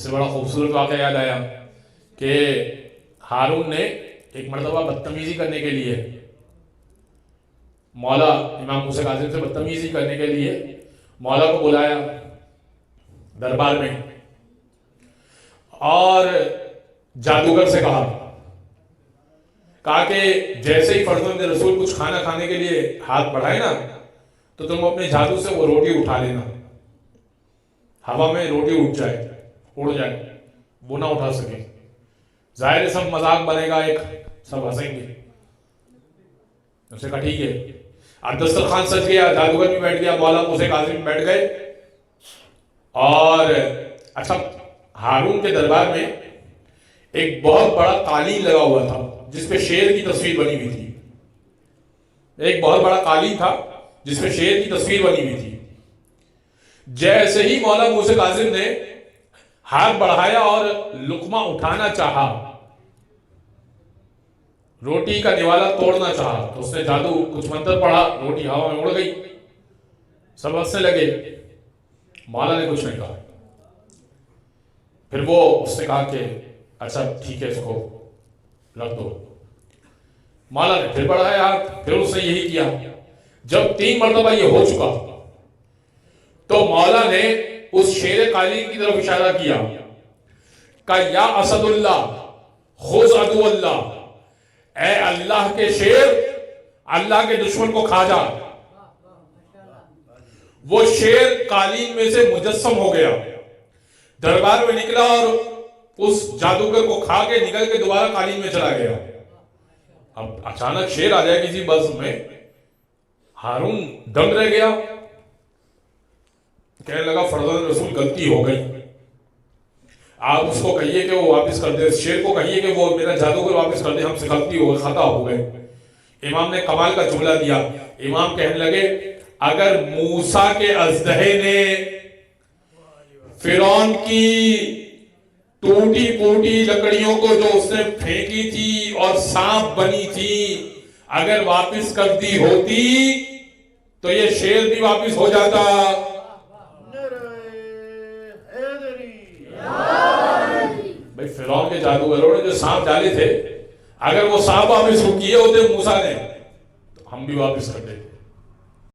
سے بڑا خوبصورت واقعہ یاد آیا کہ ہارون نے ایک مرتبہ بدتمیزی کرنے کے لیے مولا امام موسیٰ کاظم سے بدتمیزی کرنے کے لیے مولا کو بلایا دربار میں اور جادوگر سے کہا کہ جیسے ہی فرزند رسول کچھ کھانا کھانے کے لیے ہاتھ بڑھائے نا تو تم اپنے جادو سے وہ روٹی اٹھا لینا، ہوا میں روٹی اٹھ جائے، اڑ جائے، وہ نہ اٹھا سکے۔ ظاہر سب مذاق بنے گا، ایک سب ہنسیں گے۔ اس نے کہا ٹھیک ہے۔ اب دسترخوان سج گیا، جادوگر بھی بیٹھ گیا، مولا موسیٰ کاظم بھی بیٹھ گئے، اور اچھا ہارون کے دربار میں ایک بہت بڑا قالین لگا ہوا تھا جس پہ شیر کی تصویر بنی ہوئی تھی۔ ایک بہت بڑا قالین تھا جس پہ شیر کی تصویر بنی ہوئی تھی۔ جیسے ہی مولا موسیٰ کاظم نے ہاتھ بڑھایا اور لقمہ اٹھانا چاہا، روٹی کا نوالا توڑنا چاہا، تو اس نے جادو کچھ منتر پڑھا، روٹی ہوا میں اڑ گئی، سب ہنسنے لگے۔ مولا نے کچھ نہیں کہا۔ پھر وہ اس نے کہا کہ اچھا ٹھیک ہے، اس کو رکھ دو۔ مولا نے پھر بڑھایا ہاتھ، پھر اس نے یہی کیا۔ جب 3 مرتبہ یہ ہو چکا تو مولا نے اس شیر قالین کی طرف اشارہ کیا کہ یا اسد اللہ خذ عدو اللہ، اے اللہ کے شیر، اللہ کے دشمن کو کھا جا۔ وہ شیر قالین میں سے مجسم ہو گیا، دربار میں نکلا اور اس جادوگر کو کھا کے نکل کے دوبارہ قالین میں چلا گیا۔ اب اچانک شیر آ جائے کسی بز میں، ہارون دنگ رہ گیا، کہنے لگا فرزند رسول غلطی ہو گئی، آپ اس کو کہیے کہ وہ واپس کر دے، شیر کو کہیے کہ وہ میرا جادوگر واپس کر دے، ہم سے غلطی ہو گئی، خطا ہو گئے۔ امام نے کمال کا جملہ دیا، امام کہنے لگے اگر موسیٰ کے اژدہے نے فرعون کی ٹوٹی پوٹی لکڑیوں کو جو اس نے پھینکی تھی اور سانپ بنی تھی اگر واپس کر دی ہوتی تو یہ شیر بھی واپس ہو جاتا۔ بھئی فرعون کے جادوگروں نے جو سانپ ڈالے تھے، اگر وہ سانپ واپس کیے ہوتے موسیٰ نے تو ہم بھی واپس کر دیتے۔